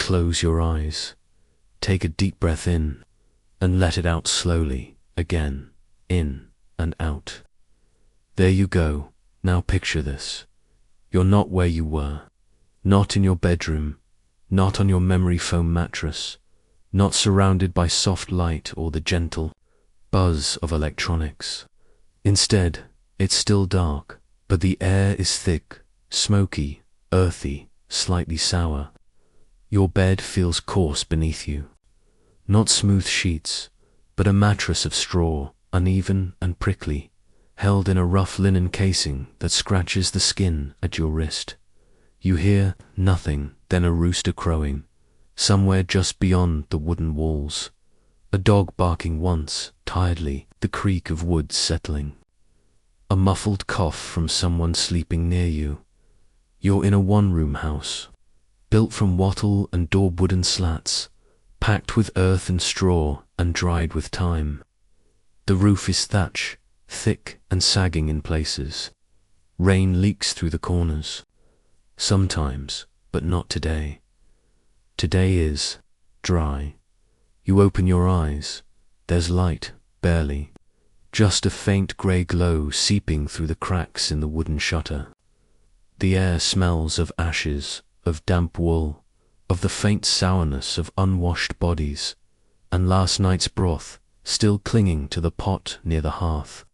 close your eyes. Take a deep breath in and let it out slowly, again, in and out. There you go. Now picture this. You're not where you were. Not in your bedroom, not on your memory foam mattress, not surrounded by soft light or the gentle buzz of electronics. Instead, it's still dark, but the air is thick, smoky, earthy, slightly sour. Your bed feels coarse beneath you. Not smooth sheets, but a mattress of straw, uneven and prickly, held in a rough linen casing that scratches the skin at your wrist. You hear nothing, then a rooster crowing, somewhere just beyond the wooden walls. A dog barking once, tiredly, the creak of wood settling. A muffled cough from someone sleeping near you. You're in a one-room house, built from wattle and daub wooden slats, packed with earth and straw and dried with time. The roof is thatch, thick and sagging in places. Rain leaks through the corners. Sometimes, but not today. Today is dry. You open your eyes. There's light, barely. Just a faint grey glow seeping through the cracks in the wooden shutter. The air smells of ashes, of damp wool, of the faint sourness of unwashed bodies, and last night's broth still clinging to the pot near the hearth.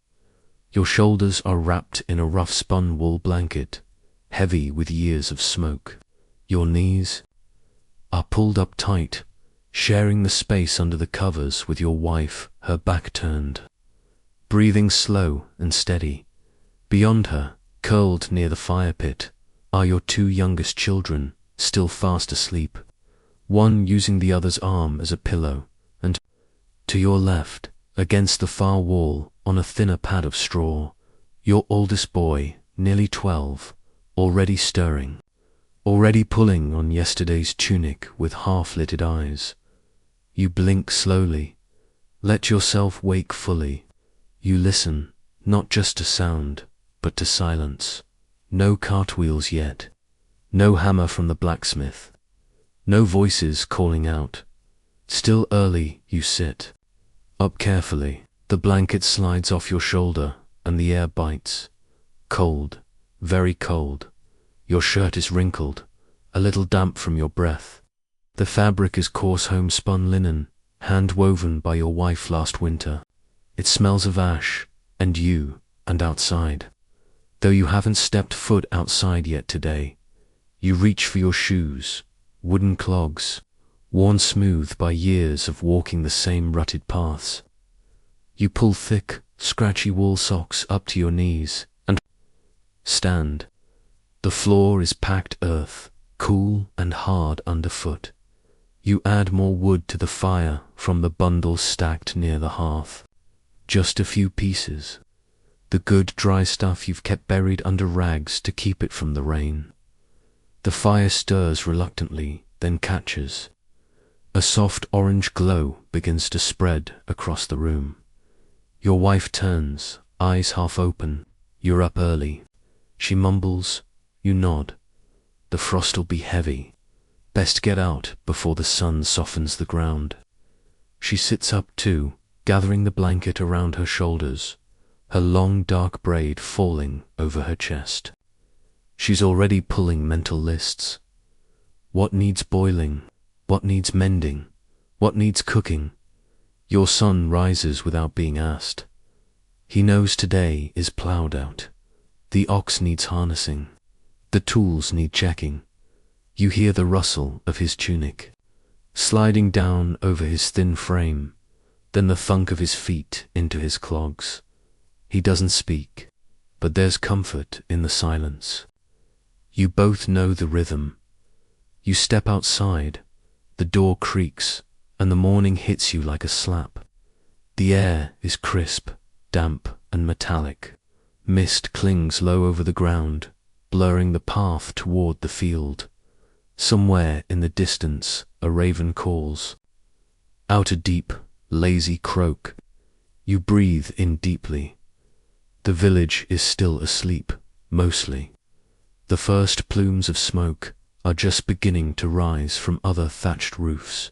Your shoulders are wrapped in a rough spun wool blanket, heavy with years of smoke. Your knees are pulled up tight, sharing the space under the covers with your wife, her back turned. Breathing slow and steady. Beyond her, curled near the fire pit, are your two youngest children, still fast asleep, one using the other's arm as a pillow, and to your left, against the far wall, on a thinner pad of straw, your oldest boy, nearly 12, already stirring, already pulling on yesterday's tunic with half-lidded eyes. You blink slowly, let yourself wake fully. You listen, not just to sound, but to silence. No cartwheels yet. No hammer from the blacksmith. No voices calling out. Still early, you sit. Up carefully, the blanket slides off your shoulder, and the air bites. Cold, very cold. Your shirt is wrinkled, a little damp from your breath. The fabric is coarse homespun linen, hand-woven by your wife last winter. It smells of ash, and you, and outside. Though you haven't stepped foot outside yet today, you reach for your shoes, wooden clogs, worn smooth by years of walking the same rutted paths. You pull thick, scratchy wool socks up to your knees, and stand. The floor is packed earth, cool and hard underfoot. You add more wood to the fire from the bundles stacked near the hearth. Just a few pieces. The good dry stuff you've kept buried under rags to keep it from the rain. The fire stirs reluctantly, then catches. A soft orange glow begins to spread across the room. Your wife turns, eyes half open. You're up early. She mumbles. You nod. The frost'll be heavy. Best get out before the sun softens the ground. She sits up too, gathering the blanket around her shoulders, her long dark braid falling over her chest. She's already pulling mental lists. What needs boiling? What needs mending? What needs cooking? Your son rises without being asked. He knows today is ploughed out. The ox needs harnessing. The tools need checking. You hear the rustle of his tunic, sliding down over his thin frame, then the thunk of his feet into his clogs. He doesn't speak, but there's comfort in the silence. You both know the rhythm. You step outside, the door creaks, and the morning hits you like a slap. The air is crisp, damp, and metallic. Mist clings low over the ground, blurring the path toward the field. Somewhere in the distance, a raven calls. Out a deep, lazy croak. You breathe in deeply. The village is still asleep, mostly. The first plumes of smoke, are just beginning to rise from other thatched roofs.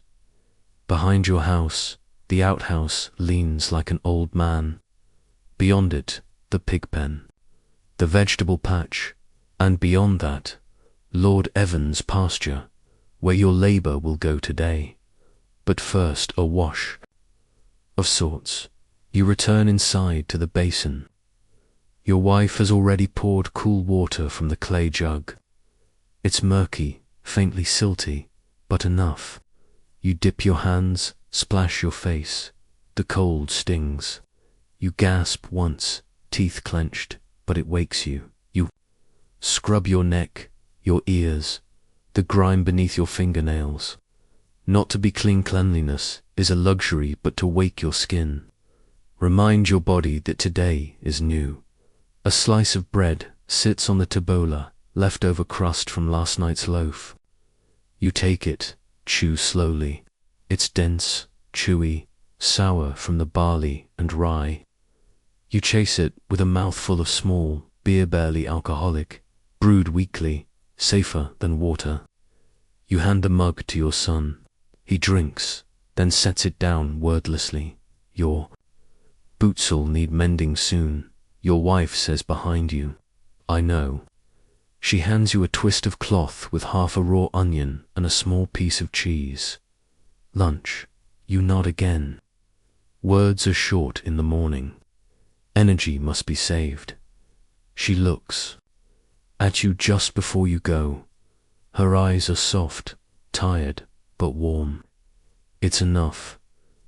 Behind your house, the outhouse leans like an old man. Beyond it, the pig pen, the vegetable patch, and beyond that, Lord Evan's pasture, where your labour will go today. But first a wash. Of sorts. You return inside to the basin. Your wife has already poured cool water from the clay jug. It's murky, faintly silty, but enough. You dip your hands, splash your face. The cold stings. You gasp once, teeth clenched, but it wakes you. You scrub your neck, your ears, the grime beneath your fingernails. Not to be clean cleanliness is a luxury, but to wake your skin. Remind your body that today is new. A slice of bread sits on the tabola, leftover crust from last night's loaf. You take it, chew slowly. It's dense, chewy, sour from the barley and rye. You chase it with a mouthful of small, beer barely alcoholic, brewed weekly, safer than water. You hand the mug to your son. He drinks, then sets it down wordlessly. Your boots'll need mending soon, your wife says behind you. I know. She hands you a twist of cloth with half a raw onion and a small piece of cheese. Lunch. You nod again. Words are short in the morning. Energy must be saved. She looks at you just before you go. Her eyes are soft, tired, but warm. It's enough.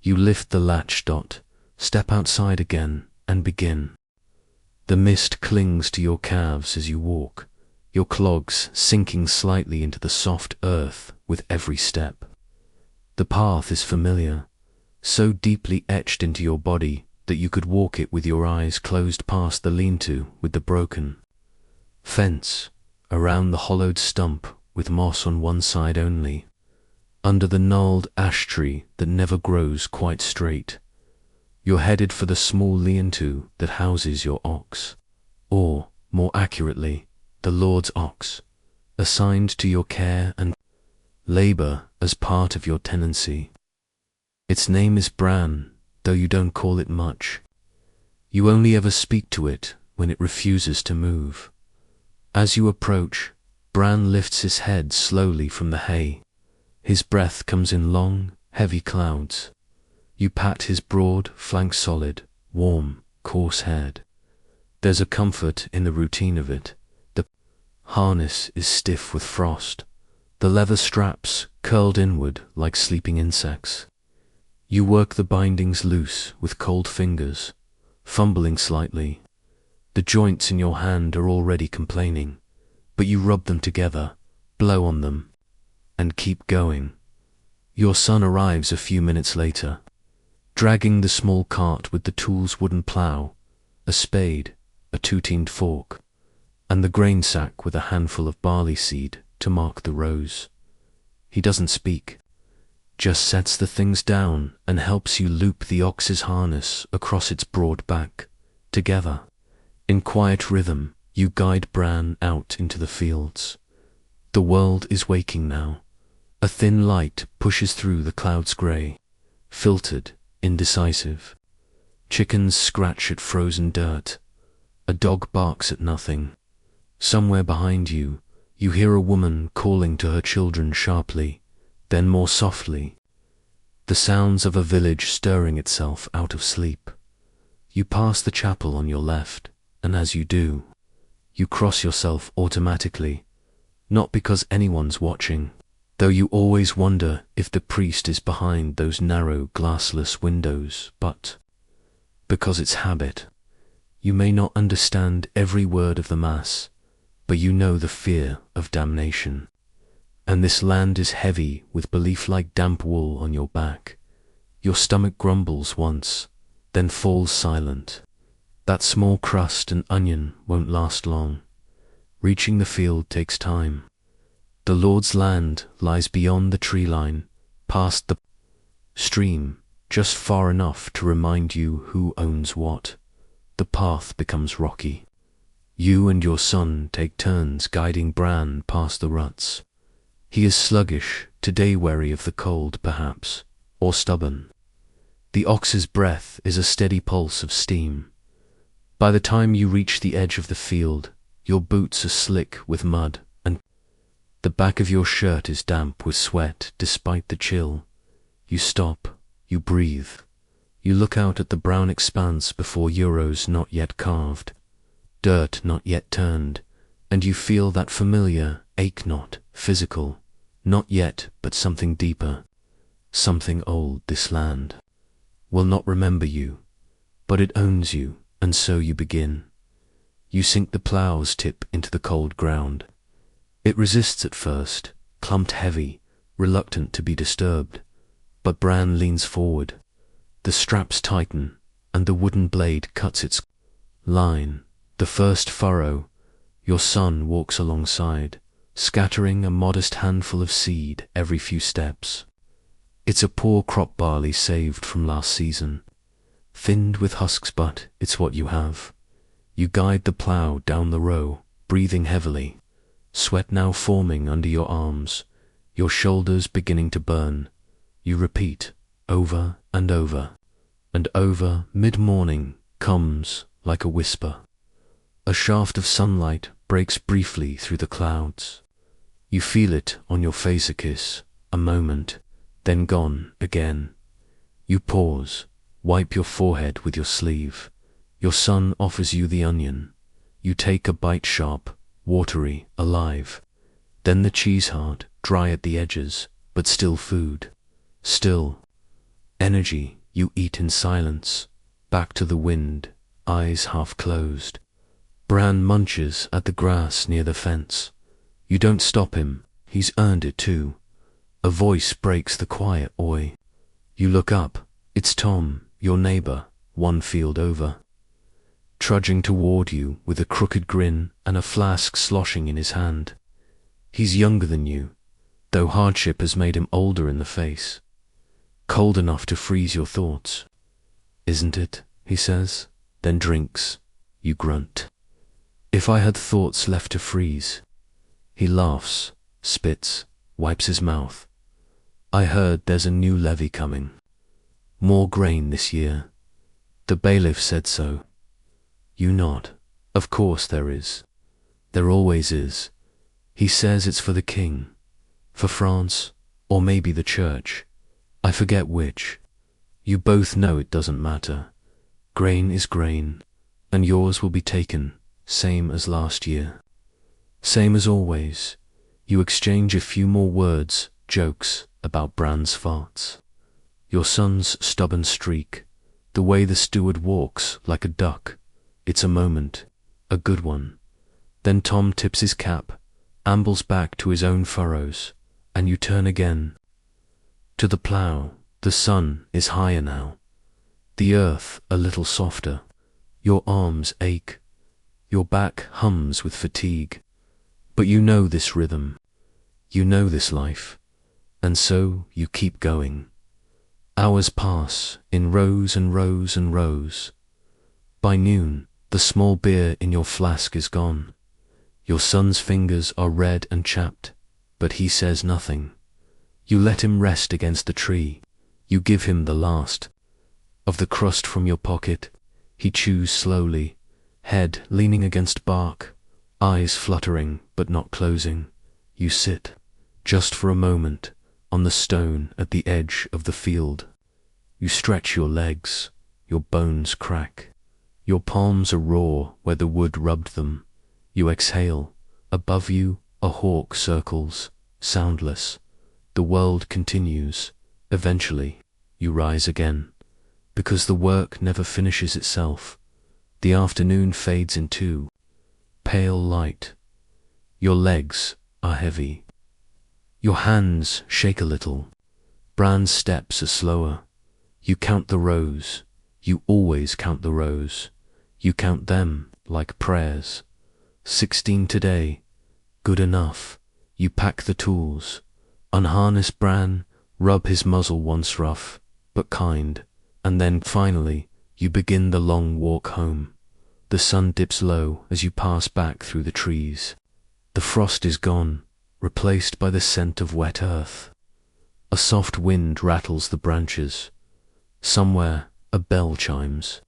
You lift the latch. Step outside again and begin. The mist clings to your calves as you walk, your clogs sinking slightly into the soft earth with every step. The path is familiar, so deeply etched into your body that you could walk it with your eyes closed past the lean-to with the broken fence, around the hollowed stump with moss on one side only, under the gnarled ash tree that never grows quite straight. You're headed for the small lean-to that houses your ox, or, more accurately, the Lord's ox, assigned to your care and labour as part of your tenancy. Its name is Bran, though you don't call it much. You only ever speak to it when it refuses to move. As you approach, Bran lifts his head slowly from the hay. His breath comes in long, heavy clouds. You pat his broad, flank-solid, warm, coarse head. There's a comfort in the routine of it. The harness is stiff with frost, the leather straps curled inward like sleeping insects. You work the bindings loose with cold fingers, fumbling slightly. The joints in your hand are already complaining, but you rub them together, blow on them, and keep going. Your son arrives a few minutes later, dragging the small cart with the tool's wooden plough, a spade, a two-tined fork, and the grain sack with a handful of barley seed to mark the rows. He doesn't speak, just sets the things down and helps you loop the ox's harness across its broad back. Together, in quiet rhythm, you guide Bran out into the fields. The world is waking now. A thin light pushes through the clouds grey, filtered, indecisive. Chickens scratch at frozen dirt. A dog barks at nothing. Somewhere behind you, you hear a woman calling to her children sharply, then more softly. The sounds of a village stirring itself out of sleep. You pass the chapel on your left, and as you do, you cross yourself automatically, not because anyone's watching, though you always wonder if the priest is behind those narrow glassless windows, but because it's habit. You may not understand every word of the Mass, but you know the fear of damnation. And this land is heavy with belief like damp wool on your back. Your stomach grumbles once, then falls silent. That small crust and onion won't last long. Reaching the field takes time. The Lord's land lies beyond the tree line, past the stream, just far enough to remind you who owns what. The path becomes rocky. You and your son take turns guiding Bran past the ruts. He is sluggish, today wary of the cold, perhaps, or stubborn. The ox's breath is a steady pulse of steam. By the time you reach the edge of the field, your boots are slick with mud, and the back of your shirt is damp with sweat despite the chill. You stop, you breathe. You look out at the brown expanse before euros not yet carved, dirt not yet turned, and you feel that familiar ache, not physical, not yet, but something deeper, something old. This land will not remember you, but it owns you, and so you begin. You sink the plough's tip into the cold ground. It resists at first, clumped heavy, reluctant to be disturbed, but Bran leans forward. The straps tighten, and the wooden blade cuts its line. The first furrow, your son walks alongside, scattering a modest handful of seed every few steps. It's a poor crop barley saved from last season, thinned with husks, but it's what you have. You guide the plough down the row, breathing heavily, sweat now forming under your arms, your shoulders beginning to burn. You repeat, over and over, and over. Mid-morning comes like a whisper. A shaft of sunlight breaks briefly through the clouds. You feel it on your face, a kiss, a moment, then gone again. You pause, wipe your forehead with your sleeve. Your son offers you the onion. You take a bite, sharp, watery, alive. Then the cheese, hard, dry at the edges, but still food. Still energy. You eat in silence, back to the wind, eyes half closed. Bran munches at the grass near the fence. You don't stop him, he's earned it too. A voice breaks the quiet. Oi. You look up, it's Tom, your neighbor, one field over, trudging toward you with a crooked grin and a flask sloshing in his hand. He's younger than you, though hardship has made him older in the face. Cold enough to freeze your thoughts. Isn't it? He says, then drinks. You grunt. If I had thoughts left to freeze. He laughs, spits, wipes his mouth. I heard there's a new levy coming. More grain this year. The bailiff said so. You nod. Of course there is. There always is. He says it's for the king, for France, or maybe the church. I forget which. You both know it doesn't matter. Grain is grain, and yours will be taken, same as last year. Same as always. You exchange a few more words, jokes about Bran's farts. Your son's stubborn streak, the way the steward walks like a duck. It's a moment, a good one. Then Tom tips his cap, ambles back to his own furrows, and you turn again. To the plough. The sun is higher now. The earth a little softer. Your arms ache. Your back hums with fatigue. But you know this rhythm. You know this life. And so you keep going. Hours pass in rows and rows and rows. By noon, the small beer in your flask is gone. Your son's fingers are red and chapped, but he says nothing. You let him rest against the tree. You give him the last of the crust from your pocket. He chews slowly, head leaning against bark, eyes fluttering but not closing. You sit, just for a moment, on the stone at the edge of the field. You stretch your legs, your bones crack. Your palms are raw where the wood rubbed them. You exhale. Above you, a hawk circles, soundless. The world continues. Eventually, you rise again, because the work never finishes itself. The afternoon fades into pale light. Your legs are heavy. Your hands shake a little. Bran's steps are slower. You count the rows. You always count the rows. You count them like prayers. 16 today. Good enough. You pack the tools. Unharness Bran, rub his muzzle once rough, but kind, and then finally you begin the long walk home. The sun dips low as you pass back through the trees. The frost is gone, replaced by the scent of wet earth. A soft wind rattles the branches. Somewhere a bell chimes.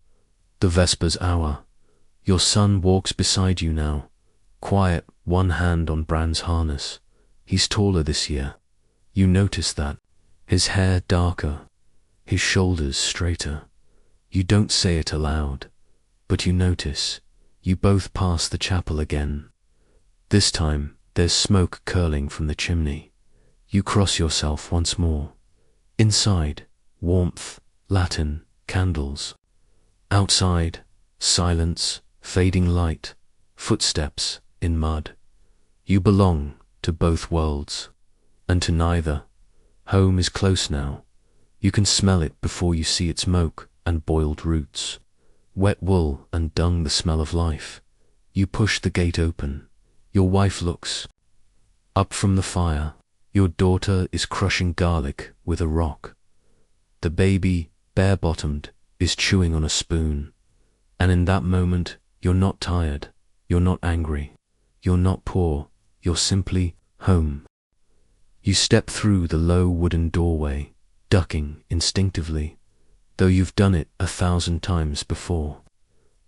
The Vespers hour. Your son walks beside you now, quiet, one hand on Bran's harness. He's taller this year. You notice that. His hair darker, his shoulders straighter. You don't say it aloud, but you notice. You both pass the chapel again. This time there's smoke curling from the chimney. You cross yourself once more. Inside, warmth, Latin, candles. Outside, silence, fading light, footsteps in mud. You belong to both worlds, and to neither. Home is close now. You can smell it before you see its smoke and boiled roots. Wet wool and dung, the smell of life. You push the gate open. Your wife looks up from the fire. Your daughter is crushing garlic with a rock. The baby, bare-bottomed, is chewing on a spoon. And in that moment, you're not tired. You're not angry. You're not poor. You're simply home. You step through the low wooden doorway, ducking instinctively, though you've done it 1,000 times before.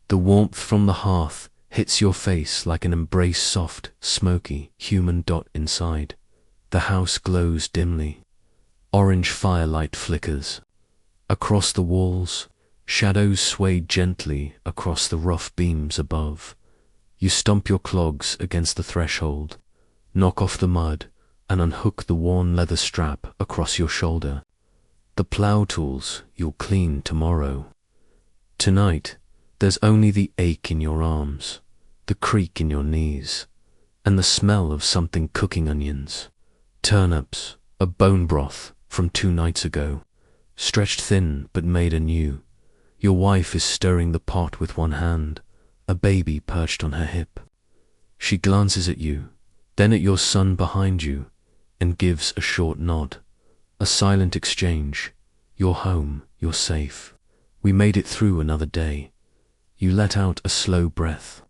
The warmth from the hearth hits your face like an embrace, soft, smoky, human dot inside. The house glows dimly. Orange firelight flickers. Across the walls, shadows sway gently across the rough beams above. You stomp your clogs against the threshold, knock off the mud, and unhook the worn leather strap across your shoulder. The plough tools you'll clean tomorrow. Tonight, there's only the ache in your arms, the creak in your knees, and the smell of something cooking: onions, turnips, a bone broth from 2 nights ago, stretched thin but made anew. Your wife is stirring the pot with one hand, a baby perched on her hip. She glances at you, then at your son behind you, and gives a short nod. A silent exchange. You're home, you're safe. We made it through another day. You let out a slow breath.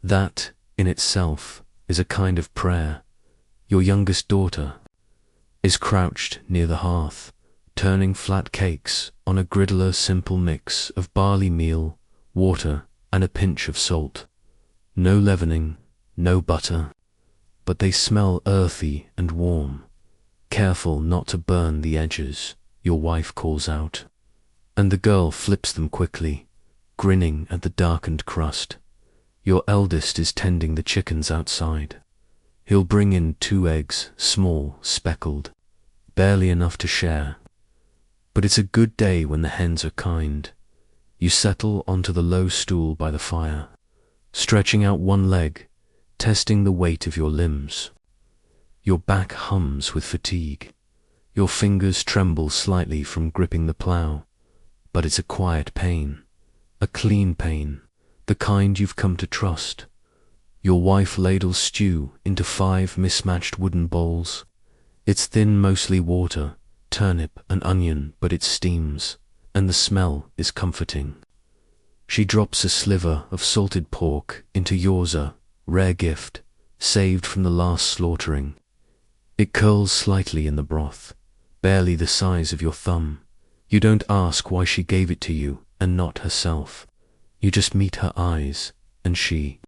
That, in itself, is a kind of prayer. Your youngest daughter is crouched near the hearth, turning flat cakes on a griddler, simple mix of barley meal, water, and a pinch of salt. No leavening, no butter, but they smell earthy and warm. Careful not to burn the edges, your wife calls out, and the girl flips them quickly, grinning at the darkened crust. Your eldest is tending the chickens outside. He'll bring in 2 eggs, small, speckled, barely enough to share. But it's a good day when the hens are kind. You settle onto the low stool by the fire, stretching out one leg, testing the weight of your limbs. Your back hums with fatigue. Your fingers tremble slightly from gripping the plough, but it's a quiet pain, a clean pain, the kind you've come to trust. Your wife ladles stew into 5 mismatched wooden bowls. It's thin, mostly water, turnip and onion, but it steams, and the smell is comforting. She drops a sliver of salted pork into yours, a rare gift, saved from the last slaughtering. It curls slightly in the broth, barely the size of your thumb. You don't ask why she gave it to you and not herself. You just meet her eyes, and she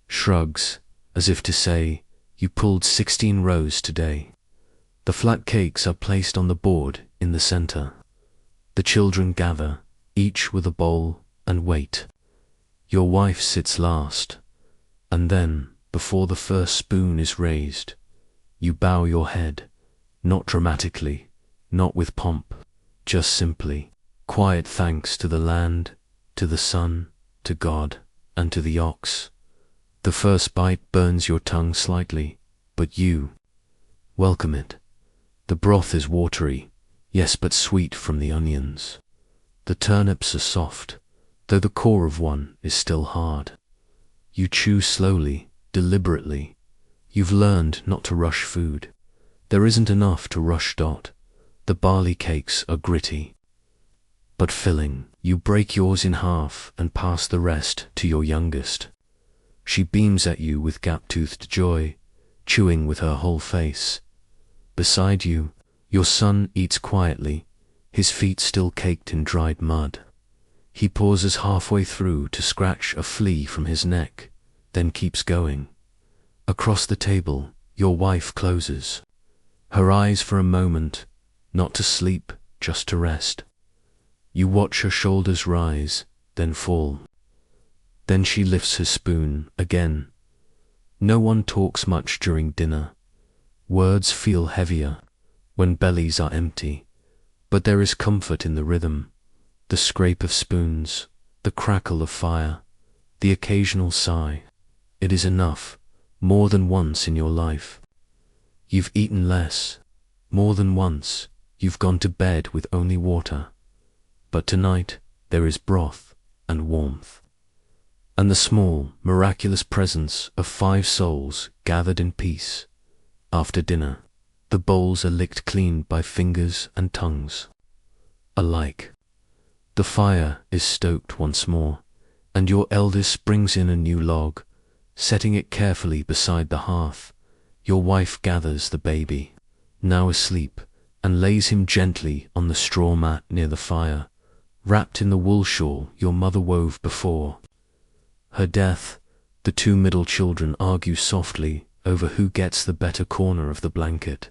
shrugs, as if to say, you pulled 16 rows today. The flat cakes are placed on the board in the center. The children gather, each with a bowl, and wait. Your wife sits last, and then, before the first spoon is raised, you bow your head, not dramatically, not with pomp, just simply, quiet thanks to the land, to the sun, to God, and to the ox. The first bite burns your tongue slightly, but you welcome it. The broth is watery, yes, but sweet from the onions. The turnips are soft, though the core of one is still hard. You chew slowly, deliberately. You've learned not to rush food. There isn't enough to rush. The barley cakes are gritty, but filling. You break yours in half and pass the rest to your youngest. She beams at you with gap-toothed joy. chewing with her whole face. Beside you, your son eats quietly, his feet still caked in dried mud. He pauses halfway through to scratch a flea from his neck, then keeps going. Across the table, your wife closes her eyes for a moment, not to sleep, just to rest. You watch her shoulders rise, then fall. Then she lifts her spoon again. No one talks much during dinner. Words feel heavier when bellies are empty, but there is comfort in the rhythm, the scrape of spoons, the crackle of fire, the occasional sigh. It is enough, more than once in your life. You've eaten less, more than once. You've gone to bed with only water. But tonight there is broth and warmth, and the small, miraculous presence of 5 souls gathered in peace. After dinner, the bowls are licked clean by fingers and tongues alike. The fire is stoked once more, and your eldest brings in a new log, setting it carefully beside the hearth. Your wife gathers the baby, now asleep, and lays him gently on the straw mat near the fire, wrapped in the wool shawl your mother wove before her death. The 2 middle children argue softly over who gets the better corner of the blanket.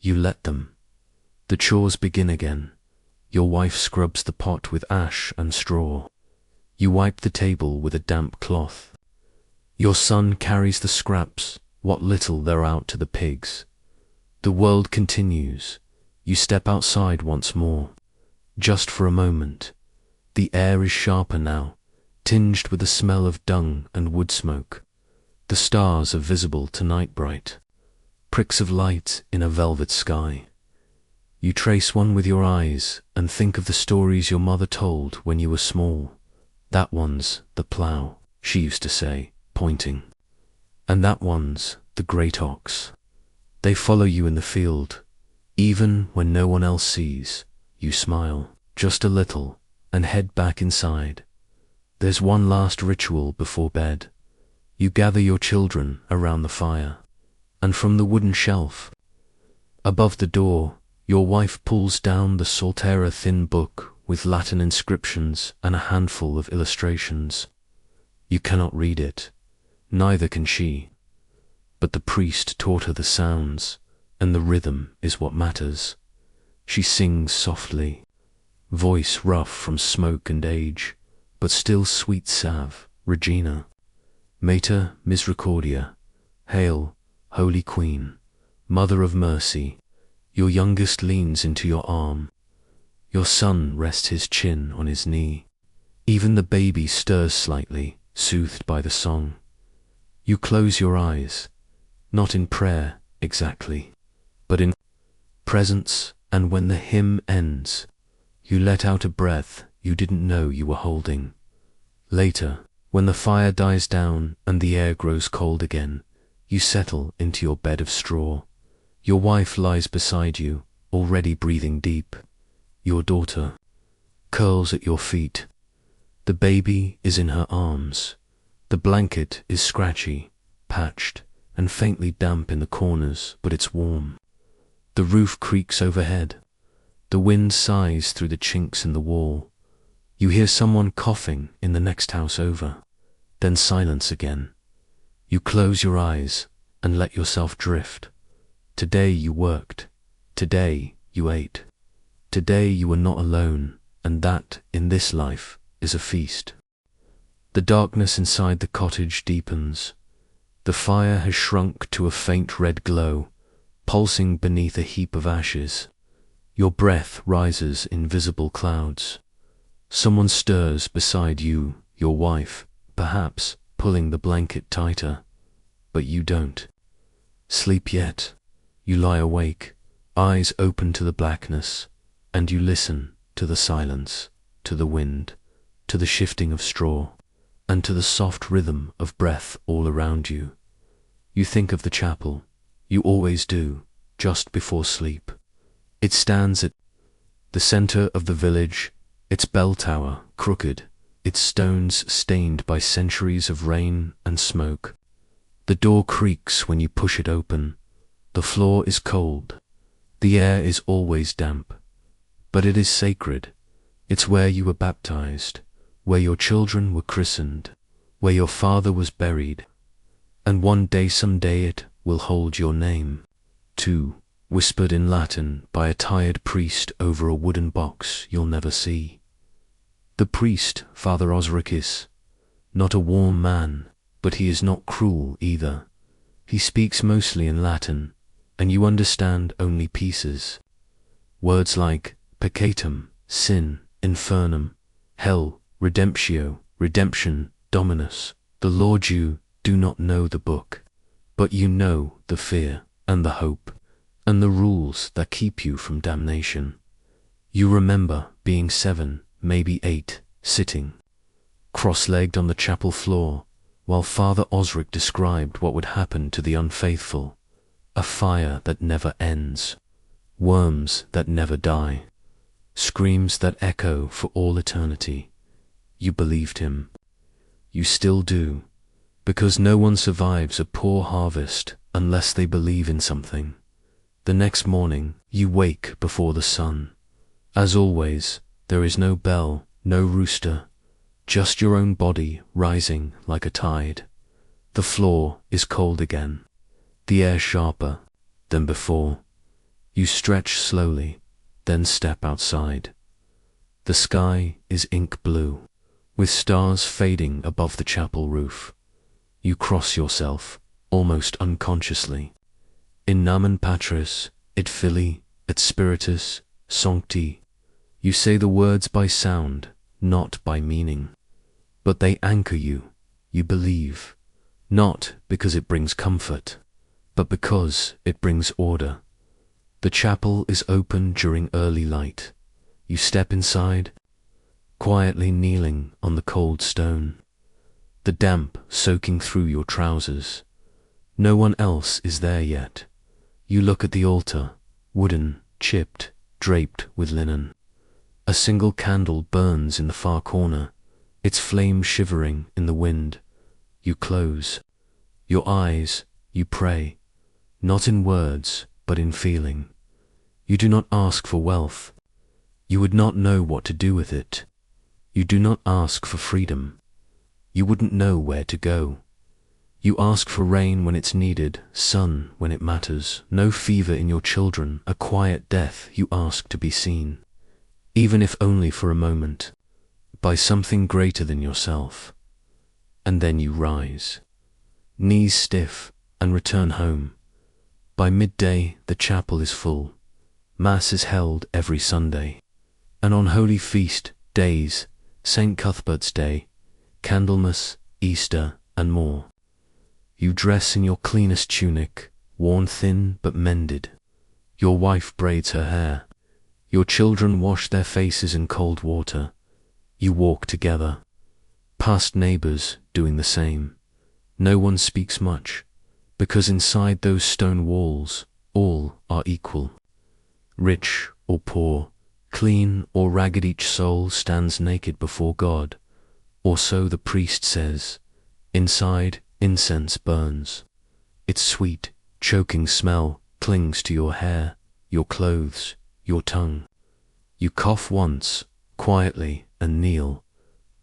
You let them. The chores begin again. Your wife scrubs the pot with ash and straw. You wipe the table with a damp cloth. Your son carries the scraps, what little there out, to the pigs. The world continues. You step outside once more, just for a moment. The air is sharper now, tinged with the smell of dung and wood smoke. The stars are visible tonight bright, pricks of light in a velvet sky. You trace one with your eyes and think of the stories your mother told when you were small. That one's the plough, she used to say, pointing. And that one's the great ox. They follow you in the field. Even when no one else sees, you smile, just a little, and head back inside. There's one last ritual before bed. You gather your children around the fire, and from the wooden shelf above the door, your wife pulls down the Psalter, thin book with Latin inscriptions and a handful of illustrations. You cannot read it, neither can she, but the priest taught her the sounds, and the rhythm is what matters. She sings softly, voice rough from smoke and age, but still sweet salve, Regina. Mater Misericordia, hail, Holy Queen, Mother of Mercy. Your youngest leans into your arm. Your son rests his chin on his knee. Even the baby stirs slightly, soothed by the song. You close your eyes, not in prayer exactly, but in presence, and when the hymn ends, you let out a breath you didn't know you were holding. Later, when the fire dies down and the air grows cold again, you settle into your bed of straw. Your wife lies beside you, already breathing deep. Your daughter curls at your feet. The baby is in her arms. The blanket is scratchy, patched, and faintly damp in the corners, but it's warm. The roof creaks overhead. The wind sighs through the chinks in the wall. You hear someone coughing in the next house over. Then silence again. You close your eyes and let yourself drift. Today you worked. Today you ate. Today you were not alone, and that, in this life, is a feast. The darkness inside the cottage deepens. The fire has shrunk to a faint red glow, pulsing beneath a heap of ashes. Your breath rises in visible clouds. Someone stirs beside you, your wife, perhaps pulling the blanket tighter, but you don't sleep yet. You lie awake, eyes open to the blackness, and you listen to the silence, to the wind, to the shifting of straw, and to the soft rhythm of breath all around you. You think of the chapel. You always do, just before sleep. It stands at the center of the village, its bell tower crooked, its stones stained by centuries of rain and smoke. The door creaks when you push it open. The floor is cold. The air is always damp. But it is sacred. It's where you were baptized, where your children were christened, where your father was buried. And one day, someday, it will hold your name, too, whispered in Latin by a tired priest over a wooden box you'll never see. The priest, Father Osric, is not a warm man, but he is not cruel either. He speaks mostly in Latin, and you understand only pieces. Words like peccatum, sin, infernum, hell, redemptio, redemption, dominus, the Lord. You do not know the book, but you know the fear and the hope and the rules that keep you from damnation. You remember being 7, maybe 8, sitting cross-legged on the chapel floor while Father Osric described what would happen to the unfaithful: a fire that never ends, worms that never die, screams that echo for all eternity. You believed him. You still do, because no one survives a poor harvest unless they believe in something. The next morning, you wake before the sun. As always, there is no bell, no rooster, just your own body rising like a tide. The floor is cold again, the air sharper than before. You stretch slowly, then step outside. The sky is ink blue, with stars fading above the chapel roof. You cross yourself, almost unconsciously. In nomen Patris, et Filii, et Spiritus Sancti. You say the words by sound, not by meaning. But they anchor you. You believe, not because it brings comfort, but because it brings order. The chapel is open during early light. You step inside, quietly kneeling on the cold stone, the damp soaking through your trousers. No one else is there yet. You look at the altar, wooden, chipped, draped with linen. A single candle burns in the far corner, its flame shivering in the wind. You close your eyes, you pray, not in words, but in feeling. You do not ask for wealth. You would not know what to do with it. You do not ask for freedom. You wouldn't know where to go. You ask for rain when it's needed, sun when it matters, no fever in your children, a quiet death. You ask to be seen, even if only for a moment, by something greater than yourself. And then you rise, knees stiff, and return home. By midday the chapel is full. Mass is held every Sunday, and on holy feast days, St. Cuthbert's Day, Candlemas, Easter, and more. You dress in your cleanest tunic, worn thin but mended. Your wife braids her hair. Your children wash their faces in cold water. You walk together, past neighbors doing the same. No one speaks much, because inside those stone walls all are equal. Rich or poor, clean or ragged, each soul stands naked before God, or so the priest says. Inside, incense burns. Its sweet, choking smell clings to your hair, your clothes, your tongue. You cough once, quietly, and kneel.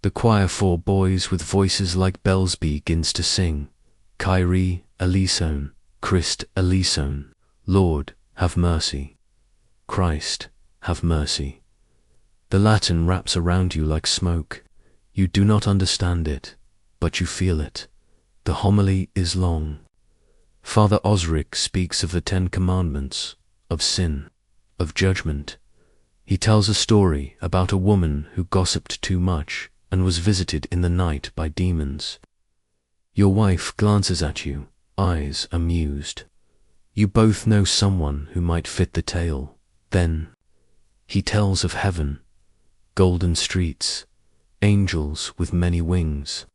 The choir, 4 boys with voices like bells, begins to sing, Kyrie eleison, Christ eleison, Lord, have mercy. Christ, have mercy. The Latin wraps around you like smoke. You do not understand it, but you feel it. The homily is long. Father Osric speaks of the 10 Commandments, of sin, of judgment. He tells a story about a woman who gossiped too much and was visited in the night by demons. Your wife glances at you, eyes amused. You both know someone who might fit the tale. Then he tells of heaven, golden streets, angels with many wings,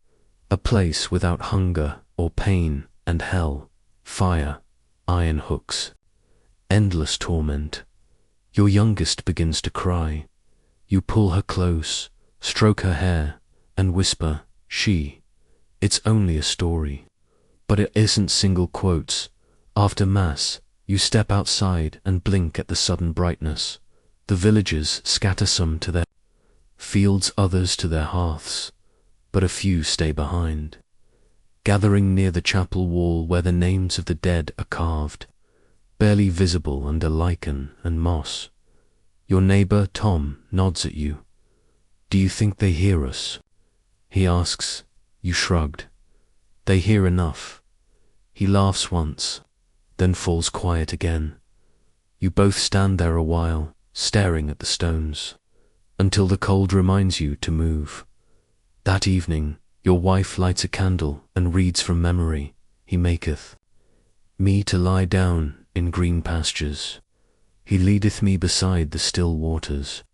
a place without hunger or pain, and hell, fire, iron hooks, endless torment. Your youngest begins to cry. You pull her close, stroke her hair, and whisper, it's only a story. But it isn't single quotes. After Mass, you step outside and blink at the sudden brightness. The villagers scatter, some to their fields, others to their hearths, but a few stay behind, gathering near the chapel wall where the names of the dead are carved, barely visible under lichen and moss. Your neighbor Tom nods at you. Do you think they hear us? He asks. You shrugged. They hear enough. He laughs once, then falls quiet again. You both stand there a while, staring at the stones, until the cold reminds you to move. That evening, your wife lights a candle and reads from memory. He maketh me to lie down in green pastures. He leadeth me beside the still waters.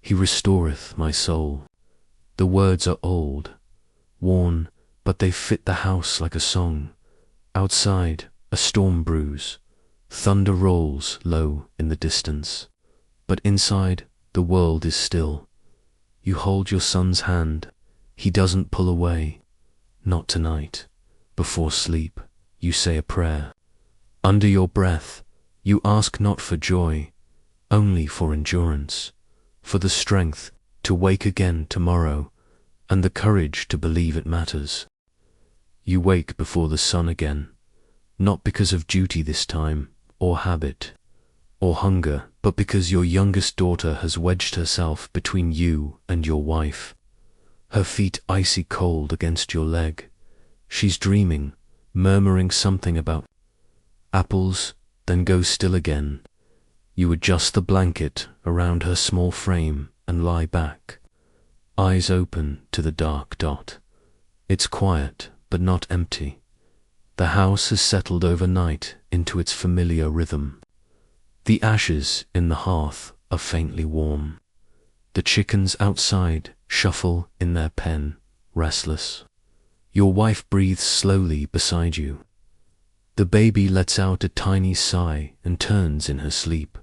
He restoreth my soul. The words are old, worn, but they fit the house like a song. Outside, a storm brews. Thunder rolls low in the distance. But inside, the world is still. You hold your son's hand. He doesn't pull away. Not tonight. Before sleep, you say a prayer. Under your breath, you ask not for joy, only for endurance, for the strength to wake again tomorrow, and the courage to believe it matters. You wake before the sun again, not because of duty this time, or habit, or hunger, but because your youngest daughter has wedged herself between you and your wife, her feet icy cold against your leg. She's dreaming, murmuring something about apples, then goes still again. You adjust the blanket around her small frame and lie back, eyes open to the dark dot. It's quiet, but not empty. The house has settled overnight into its familiar rhythm. The ashes in the hearth are faintly warm. The chickens outside shuffle in their pen, restless. Your wife breathes slowly beside you. The baby lets out a tiny sigh and turns in her sleep.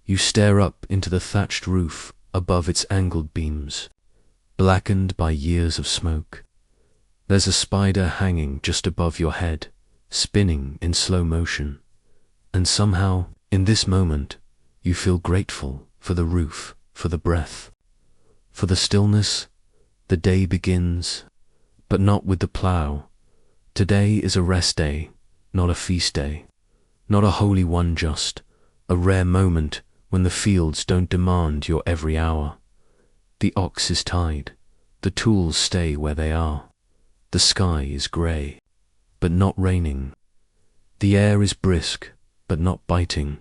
You stare up into the thatched roof above its angled beams, blackened by years of smoke. There's a spider hanging just above your head, spinning in slow motion. And somehow, in this moment, you feel grateful for the roof, for the breath, for the stillness. The day begins, but not with the plough. Today is a rest day, not a feast day, not a holy one, just a rare moment when the fields don't demand your every hour. The ox is tied, the tools stay where they are. The sky is grey, but not raining. The air is brisk, but not biting.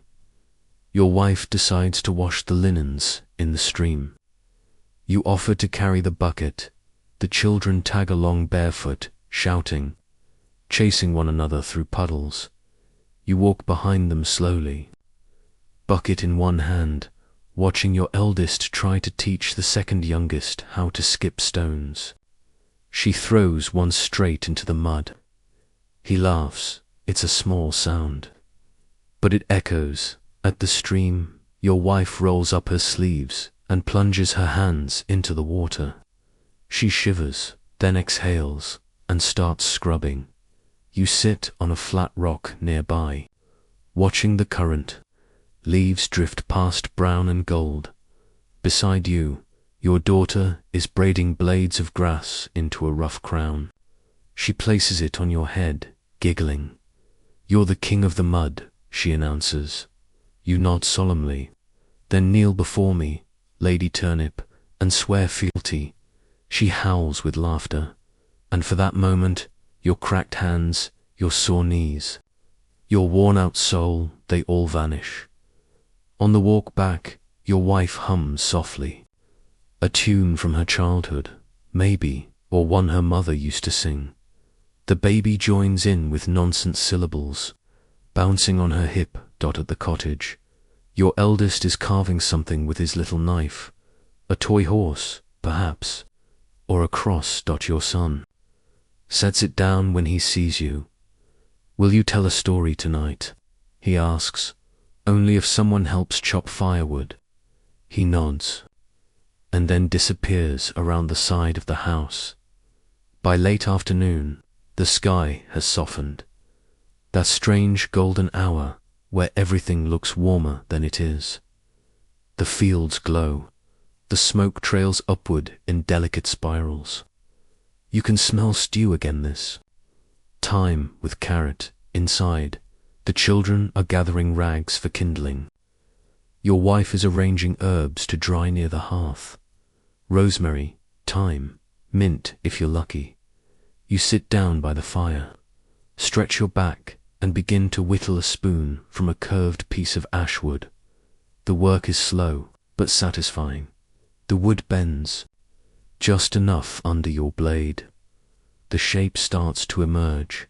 Your wife decides to wash the linens in the stream. You offer to carry the bucket. The children tag along barefoot, shouting, chasing one another through puddles. You walk behind them slowly, bucket in one hand, watching your eldest try to teach the second youngest how to skip stones. She throws one straight into the mud. He laughs. It's a small sound, but it echoes. At the stream, your wife rolls up her sleeves and plunges her hands into the water. She shivers, then exhales, and starts scrubbing. You sit on a flat rock nearby, watching the current. Leaves drift past brown and gold. Beside you, your daughter is braiding blades of grass into a rough crown. She places it on your head, giggling. You're the king of the mud, she announces. You nod solemnly, then kneel before me, Lady Turnip, and swear fealty. She howls with laughter, and for that moment, your cracked hands, your sore knees, your worn-out soul, they all vanish. On the walk back, your wife hums softly, a tune from her childhood, maybe, or one her mother used to sing. The baby joins in with nonsense syllables, bouncing on her hip. At the cottage, your eldest is carving something with his little knife, a toy horse, perhaps, or a cross. Your son sets it down when he sees you. Will you tell a story tonight? He asks. Only if someone helps chop firewood. He nods, and then disappears around the side of the house. By late afternoon, The sky has softened. That strange golden hour where everything looks warmer than it is. The fields glow. The smoke trails upward in delicate spirals. You can smell stew again this. Thyme with carrot inside. The children are gathering rags for kindling. Your wife is arranging herbs to dry near the hearth. Rosemary, thyme, mint if you're lucky. You sit down by the fire, stretch your back and begin to whittle a spoon from a curved piece of ash wood. The work is slow but satisfying. The wood bends, just enough under your blade. The shape starts to emerge.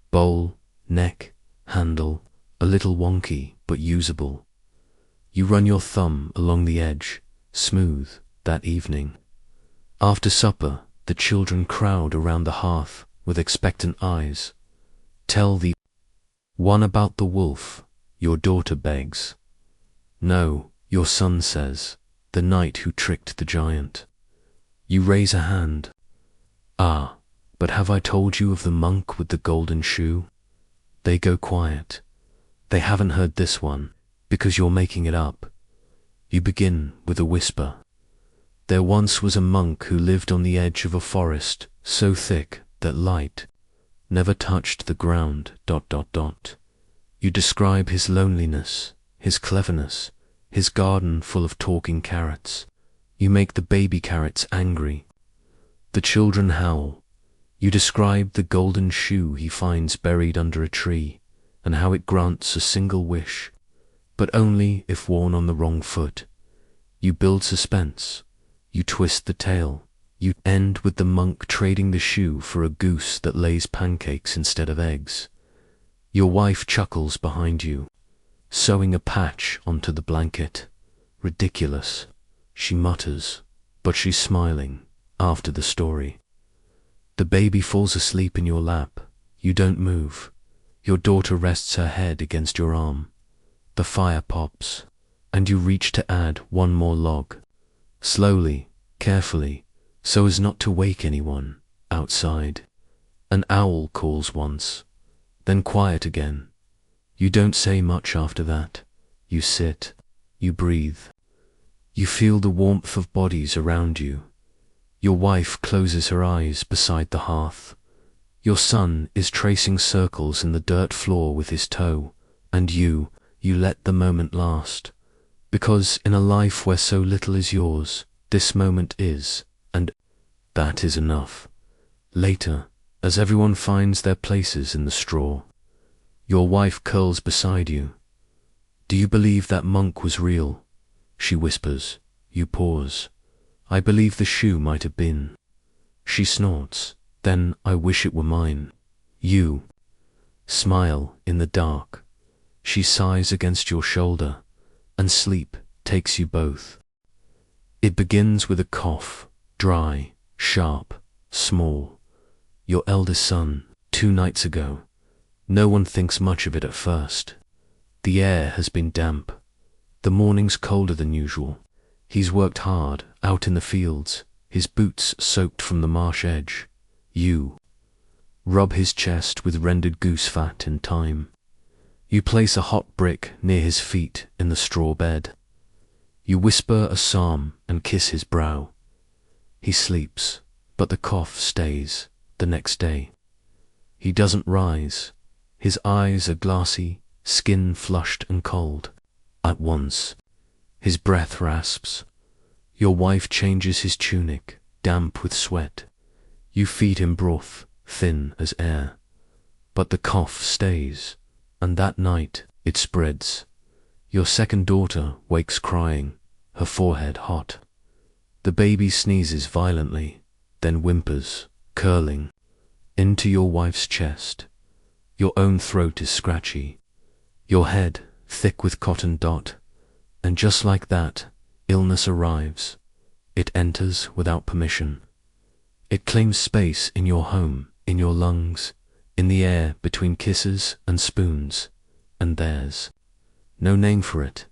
Bowl, neck, handle, a little wonky but usable. You run your thumb along the edge, smooth, that evening. After supper, the children crowd around the hearth with expectant eyes. Tell the one about the wolf, your daughter begs. No, your son says, the knight who tricked the giant. You raise a hand. Ah, but have I told you of the monk with the golden shoe? They go quiet. They haven't heard this one, because you're making it up. You begin with a whisper. There once was a monk who lived on the edge of a forest so thick that light never touched the ground. You describe his loneliness, his cleverness, his garden full of talking carrots. You make the baby carrots angry. The children howl. You describe the golden shoe he finds buried under a tree, and how it grants a single wish, but only if worn on the wrong foot. You build suspense. You twist the tale. You end with the monk trading the shoe for a goose that lays pancakes instead of eggs. Your wife chuckles behind you, sewing a patch onto the blanket. Ridiculous, she mutters, but she's smiling after the story. The baby falls asleep in your lap. You don't move. Your daughter rests her head against your arm. The fire pops, and you reach to add one more log. Slowly, carefully, so as not to wake anyone outside. An owl calls once, then quiet again. You don't say much after that. You sit, you breathe. You feel the warmth of bodies around you. Your wife closes her eyes beside the hearth. Your son is tracing circles in the dirt floor with his toe, and you let the moment last. Because in a life where so little is yours, this moment is, and that is enough. Later, as everyone finds their places in the straw, your wife curls beside you. Do you believe that monk was real? She whispers. You pause. I believe the shoe might have been. She snorts. Then I wish it were mine. You smile in the dark. She sighs against your shoulder, and sleep takes you both. It begins with a cough, dry, sharp, small. Your eldest son, 2 nights ago. No one thinks much of it at first. The air has been damp. The morning's colder than usual. He's worked hard, out in the fields, his boots soaked from the marsh edge. You rub his chest with rendered goose fat and thyme. You place a hot brick near his feet in the straw bed. You whisper a psalm and kiss his brow. He sleeps, but the cough stays the next day. He doesn't rise. His eyes are glassy, skin flushed and cold. At once, his breath rasps. Your wife changes his tunic, damp with sweat. You feed him broth, thin as air. But the cough stays, and that night it spreads. Your second daughter wakes crying, her forehead hot. The baby sneezes violently, then whimpers, curling into your wife's chest. Your own throat is scratchy, your head thick with cotton dot, and just like that, illness arrives. It enters without permission. It claims space in your home, in your lungs, in the air between kisses and spoons, and there's no name for it.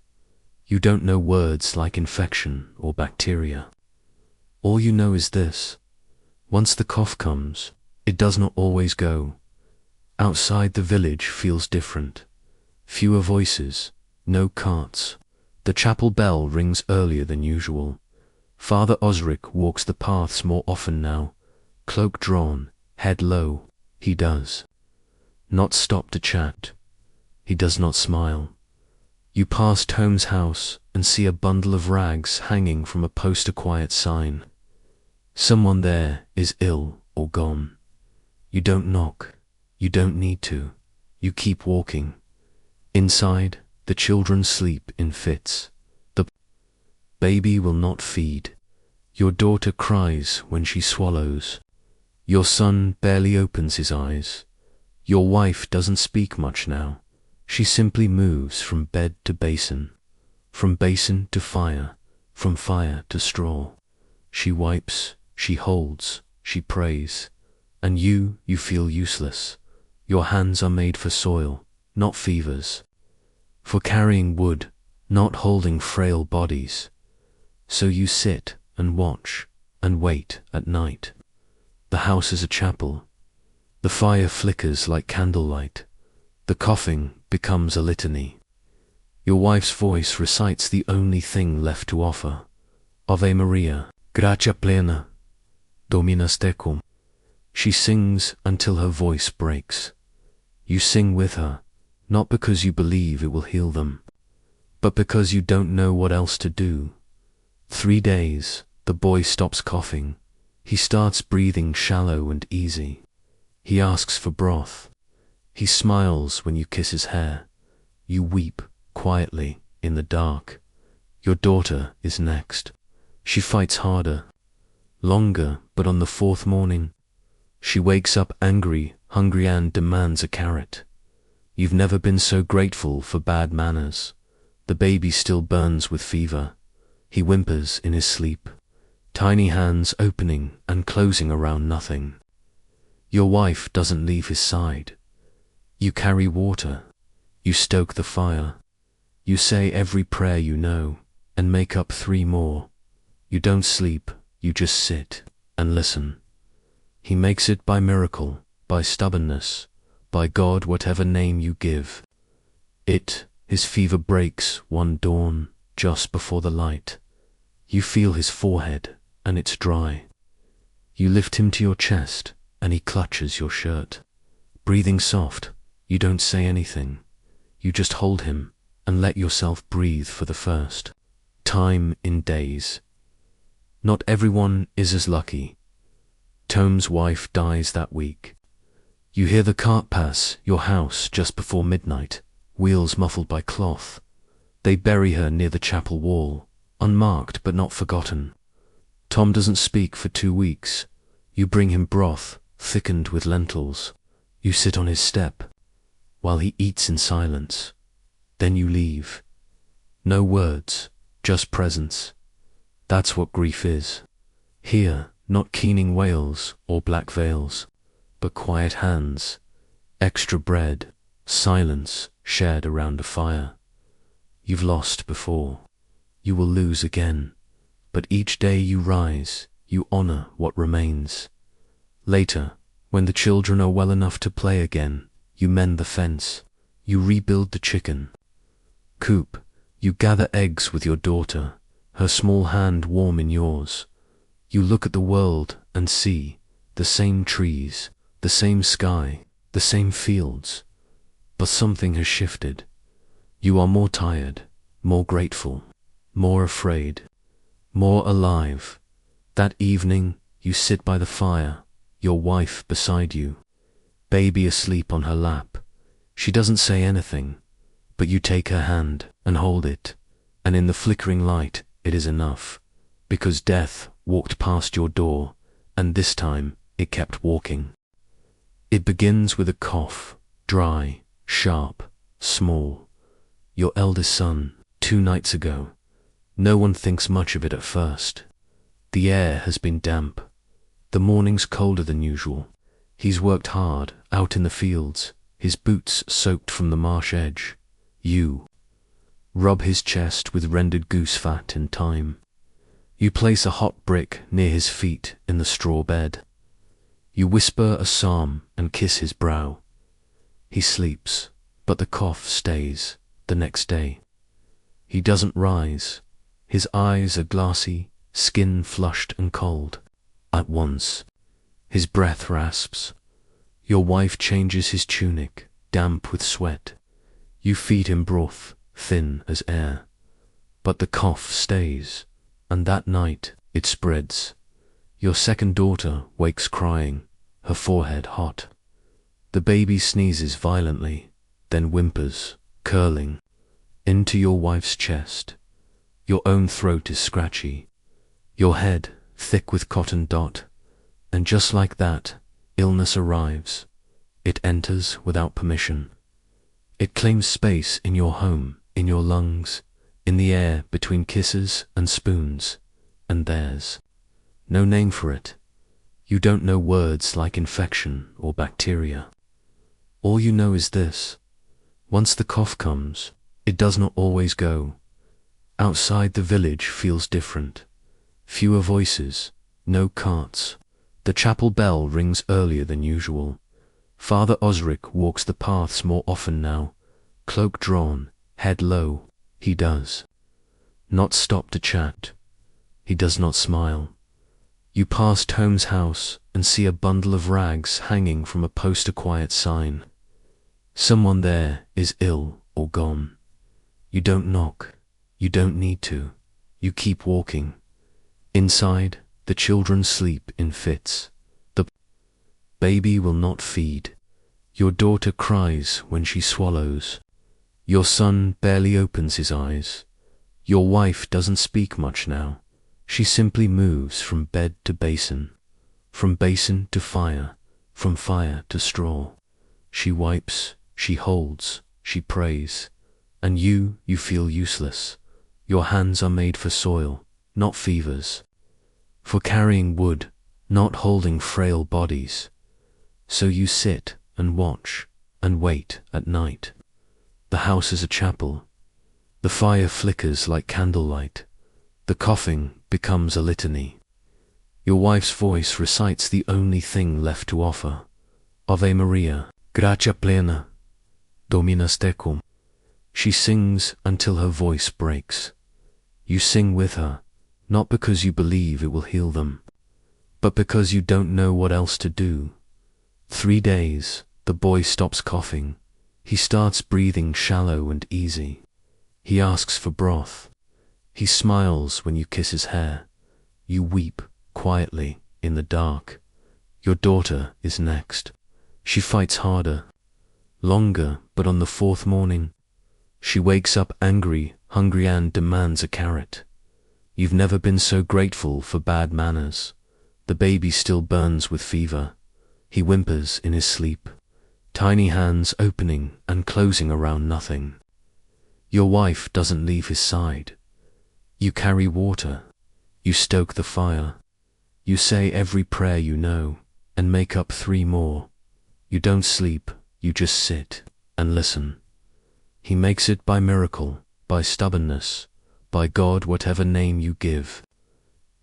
You don't know words like infection or bacteria. All you know is this: once the cough comes, It does not always go. Outside the village feels different. Fewer voices, no carts. The chapel bell rings earlier than usual. Father Osric walks the paths more often now. Cloak drawn, head low, he does not stop to chat. He does not smile. You pass Tome's house and see a bundle of rags hanging from a post-a-quiet sign. Someone there is ill or gone. You don't knock. You don't need to. You keep walking. Inside, the children sleep in fits. The baby will not feed. Your daughter cries when she swallows. Your son barely opens his eyes. Your wife doesn't speak much now. She simply moves from bed to basin, from basin to fire, from fire to straw. She wipes, she holds, she prays. And you feel useless. Your hands are made for soil, not fevers. For carrying wood, not holding frail bodies. So you sit and watch and wait at night. The house is a chapel. The fire flickers like candlelight. The coughing becomes a litany. Your wife's voice recites the only thing left to offer. Ave Maria, gratia plena, Dominus tecum. She sings until her voice breaks. You sing with her, not because you believe it will heal them, but because you don't know what else to do. 3 days, the boy stops coughing. He starts breathing shallow and easy. He asks for broth. He smiles when you kiss his hair. You weep quietly in the dark. Your daughter is next. She fights harder, longer, but on the 4th morning, she wakes up angry, hungry, and demands a carrot. You've never been so grateful for bad manners. The baby still burns with fever. He whimpers in his sleep, tiny hands opening and closing around nothing. Your wife doesn't leave his side. You carry water. You stoke the fire. You say every prayer you know, and make up 3 more. You don't sleep, you just sit and listen. He makes it by miracle, by stubbornness, by God, whatever name you give. His fever breaks one dawn, just before the light. You feel his forehead, and it's dry. You lift him to your chest, and he clutches your shirt. Breathing soft, you don't say anything. You just hold him, and let yourself breathe for the first time in days. Not everyone is as lucky. Tome's wife dies that week. You hear the cart pass your house just before midnight, wheels muffled by cloth. They bury her near the chapel wall, unmarked but not forgotten. Tom doesn't speak for 2 weeks. You bring him broth, thickened with lentils. You sit on his step, while he eats in silence. Then you leave. No words, just presence. That's what grief is. Here, not keening wails or black veils, but quiet hands, extra bread, silence shared around a fire. You've lost before. You will lose again. But each day you rise, you honor what remains. Later, when the children are well enough to play again, you mend the fence. You rebuild the chicken coop. You gather eggs with your daughter, her small hand warm in yours. You look at the world and see the same trees, the same sky, the same fields. But something has shifted. You are more tired, more grateful, more afraid, more alive. That evening, you sit by the fire, your wife beside you, baby asleep on her lap. She doesn't say anything, but you take her hand and hold it, and in the flickering light, it is enough, because death walked past your door, and this time it kept walking. It begins with a cough, dry, sharp, small. Your eldest son, 2 nights ago. No one thinks much of it at first. The air has been damp. The morning's colder than usual. He's worked hard, out in the fields, his boots soaked from the marsh edge. You rub his chest with rendered goose fat and thyme. You place a hot brick near his feet in the straw bed. You whisper a psalm and kiss his brow. He sleeps, but the cough stays the next day. He doesn't rise. His eyes are glassy, skin flushed and cold. At once, his breath rasps. Your wife changes his tunic, damp with sweat. You feed him broth, thin as air. But the cough stays, and that night it spreads. Your second daughter wakes crying, her forehead hot. The baby sneezes violently, then whimpers, curling into your wife's chest. Your own throat is scratchy, your head thick with cotton dot, and just like that, illness arrives. It enters without permission. It claims space in your home, in your lungs, in the air between kisses and spoons, and there's no name for it. You don't know words like infection or bacteria. All you know is this: once the cough comes, it does not always go. Outside the village feels different. Fewer voices, no carts. The chapel bell rings earlier than usual. Father Osric walks the paths more often now, cloak drawn, head low. He does not stop to chat. He does not smile. You pass Tome's house and see a bundle of rags hanging from a poster-quiet sign. Someone there is ill or gone. You don't knock. You don't need to. You keep walking. Inside, the children sleep in fits. The baby will not feed. Your daughter cries when she swallows. Your son barely opens his eyes. Your wife doesn't speak much now. She simply moves from bed to basin, from basin to fire, from fire to straw. She wipes, she holds, she prays, and you feel useless. Your hands are made for soil, not fevers, for carrying wood, not holding frail bodies. So you sit and watch and wait at night. The house is a chapel. The fire flickers like candlelight. The coughing becomes a litany. Your wife's voice recites the only thing left to offer. Ave Maria, gratia plena, Dominus tecum. She sings until her voice breaks. You sing with her, not because you believe it will heal them, but because you don't know what else to do. 3 days, the boy stops coughing. He starts breathing shallow and easy. He asks for broth. He smiles when you kiss his hair. You weep quietly in the dark. Your daughter is next. She fights harder, longer, but on the 4th morning, she wakes up angry, hungry, and demands a carrot. You've never been so grateful for bad manners. The baby still burns with fever. He whimpers in his sleep, tiny hands opening and closing around nothing. Your wife doesn't leave his side. You carry water. You stoke the fire. You say every prayer you know, and make up 3 more. You don't sleep, you just sit and listen. He makes it by miracle, by stubbornness, by God, whatever name you give.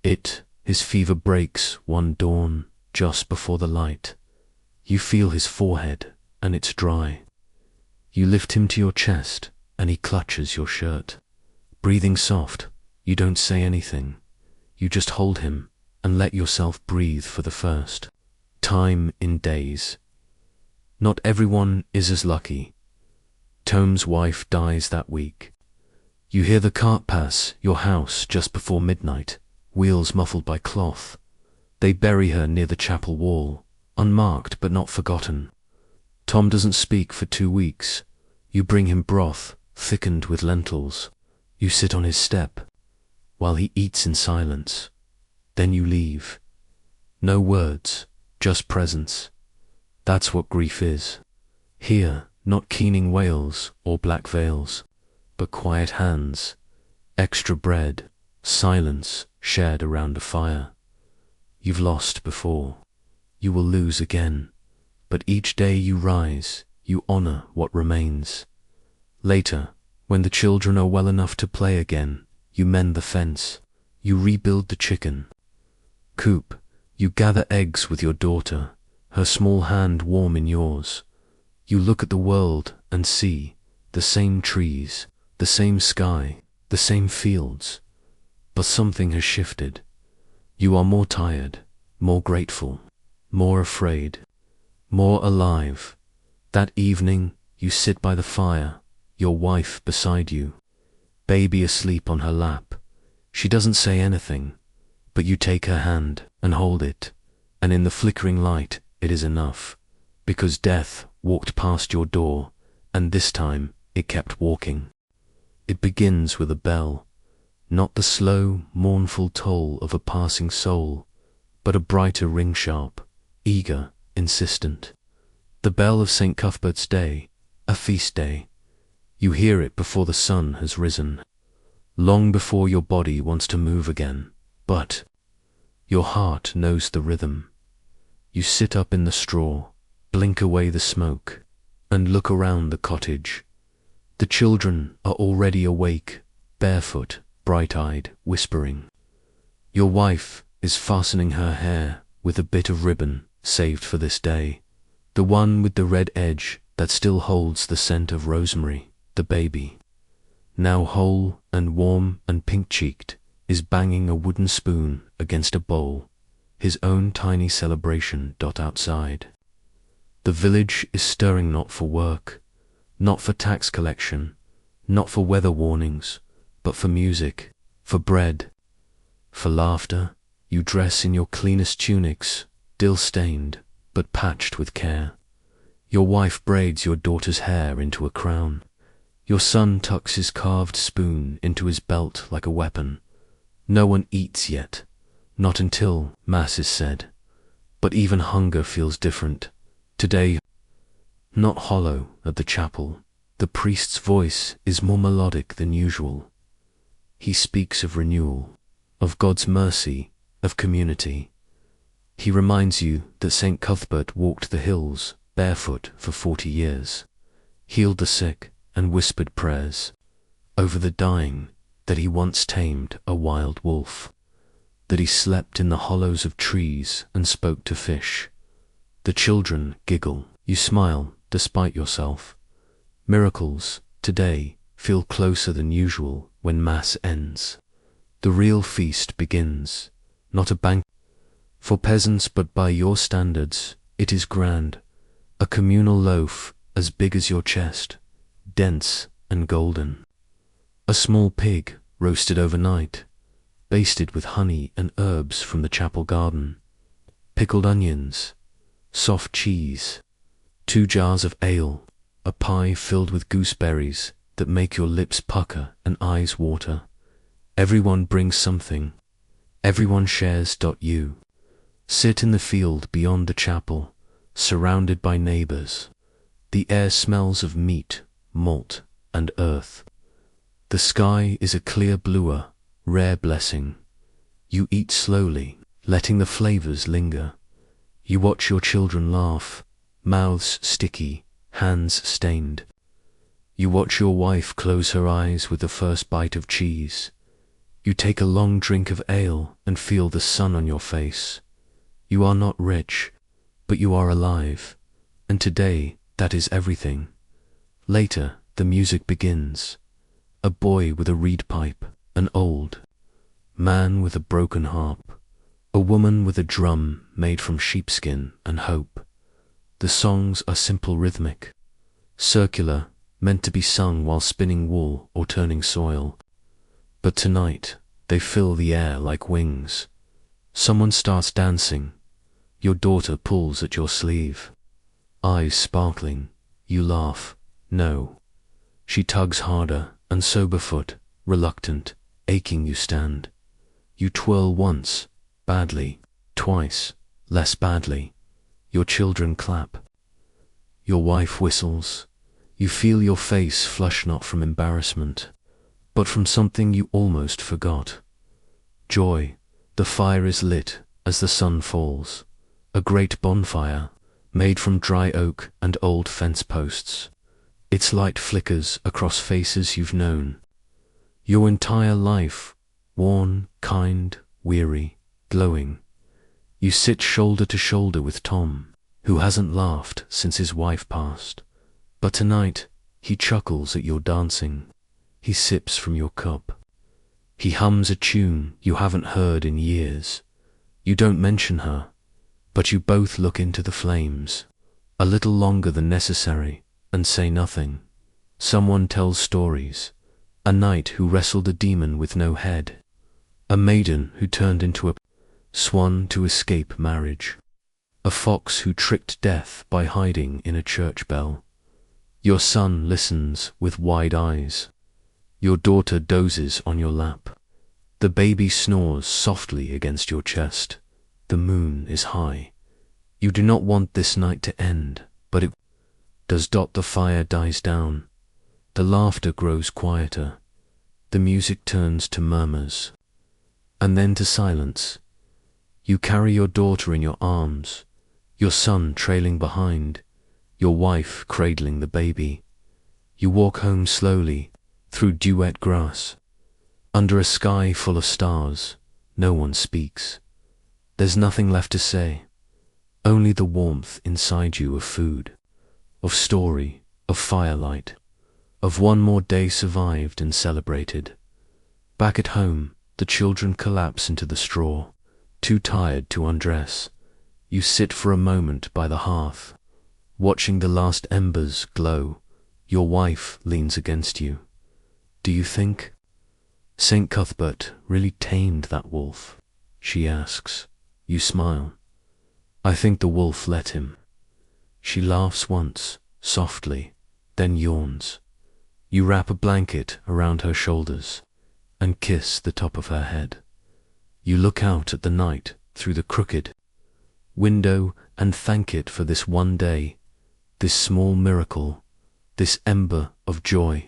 His fever breaks one dawn, just before the light. You feel his forehead, and it's dry. You lift him to your chest, and he clutches your shirt. Breathing soft, you don't say anything. You just hold him, and let yourself breathe for the first time in days. Not everyone is as lucky. Tome's wife dies that week. You hear the cart pass your house just before midnight, wheels muffled by cloth. They bury her near the chapel wall, unmarked but not forgotten. Tom doesn't speak for 2 weeks. You bring him broth, thickened with lentils. You sit on his step, while he eats in silence. Then you leave. No words, just presence. That's what grief is. Here, not keening wails or black veils, but quiet hands, extra bread, silence shared around a fire. You've lost before. You will lose again. But each day you rise, you honor what remains. Later, when the children are well enough to play again, you mend the fence. You rebuild the chicken coop. You gather eggs with your daughter. her small hand warm in yours. You look at the world and see the same trees, the same sky, the same fields. But something has shifted. You are more tired, more grateful, more afraid, more alive. That evening, you sit by the fire, your wife beside you, baby asleep on her lap. She doesn't say anything, but you take her hand and hold it, and in the flickering light, it is enough, because death walked past your door, and this time it kept walking. It begins with a bell, not the slow, mournful toll of a passing soul, but a brighter ring sharp, eager, insistent. The bell of St. Cuthbert's Day, a feast day. You hear it before the sun has risen, long before your body wants to move again, but your heart knows the rhythm. You sit up in the straw, blink away the smoke, and look around the cottage. The children are already awake, barefoot, bright-eyed, whispering. Your wife is fastening her hair with a bit of ribbon saved for this day, the one with the red edge that still holds the scent of rosemary. The baby, now whole and warm and pink-cheeked, is banging a wooden spoon against a bowl, his own tiny celebration outside. The village is stirring, not for work, not for tax collection, not for weather warnings, but for music, for bread, for laughter. You dress in your cleanest tunics, dill-stained, but patched with care. Your wife braids your daughter's hair into a crown. Your son tucks his carved spoon into his belt like a weapon. No one eats yet, not until Mass is said. But even hunger feels different. Today, not hollow at the chapel, the priest's voice is more melodic than usual. He speaks of renewal, of God's mercy, of community. He reminds you that St. Cuthbert walked the hills barefoot for 40 years, healed the sick, and whispered prayers over the dying, that he once tamed a wild wolf, that he slept in the hollows of trees and spoke to fish. The children giggle, you smile despite yourself. Miracles, today, feel closer than usual when Mass ends. The real feast begins, not a banquet for peasants, but by your standards, it is grand, a communal loaf as big as your chest, dense and golden. A small pig roasted overnight, basted with honey and herbs from the chapel garden, pickled onions, soft cheese, 2 jars of ale, a pie filled with gooseberries that make your lips pucker and eyes water. Everyone brings something. Everyone shares. You sit in the field beyond the chapel, surrounded by neighbors. The air smells of meat, malt, and earth. The sky is a clear bluer, rare blessing. You eat slowly, letting the flavors linger. You watch your children laugh, mouths sticky, hands stained. You watch your wife close her eyes with the first bite of cheese. You take a long drink of ale and feel the sun on your face. You are not rich, but you are alive, and today that is everything. Later, the music begins. A boy with a reed pipe, an old man with a broken harp, a woman with a drum made from sheepskin and hope. The songs are simple, rhythmic, circular, meant to be sung while spinning wool or turning soil. But tonight, they fill the air like wings. Someone starts dancing. Your daughter pulls at your sleeve. Eyes sparkling, you laugh. No. She tugs harder, and sober-foot, reluctant, aching you stand. You twirl once, badly, twice, less badly. Your children clap. Your wife whistles. You feel your face flush, not from embarrassment, but from something you almost forgot. Joy. The fire is lit as the sun falls. A great bonfire, made from dry oak and old fence posts. Its light flickers across faces you've known. Your entire life, worn, kind, weary, glowing. You sit shoulder to shoulder with Tom, who hasn't laughed since his wife passed. But tonight, he chuckles at your dancing. He sips from your cup. He hums a tune you haven't heard in years. You don't mention her, but you both look into the flames, a little longer than necessary, and say nothing. Someone tells stories. A knight who wrestled a demon with no head. A maiden who turned into a swan to escape marriage. A fox who tricked death by hiding in a church bell. Your son listens with wide eyes. Your daughter dozes on your lap. The baby snores softly against your chest. The moon is high. You do not want this night to end, but it does. The fire dies down. The laughter grows quieter. The music turns to murmurs, and then to silence. You carry your daughter in your arms, your son trailing behind, your wife cradling the baby. You walk home slowly, through dew-wet grass, under a sky full of stars. No one speaks. There's nothing left to say, only the warmth inside you of food, of story, of firelight, of one more day survived and celebrated. Back at home, the children collapse into the straw, too tired to undress. You sit for a moment by the hearth, watching the last embers glow. Your wife leans against you. Do you think St. Cuthbert really tamed that wolf? She asks. You smile. I think the wolf let him. She laughs once, softly, then yawns. You wrap a blanket around her shoulders and kiss the top of her head. You look out at the night through the crooked window and thank it for this one day, this small miracle, this ember of joy.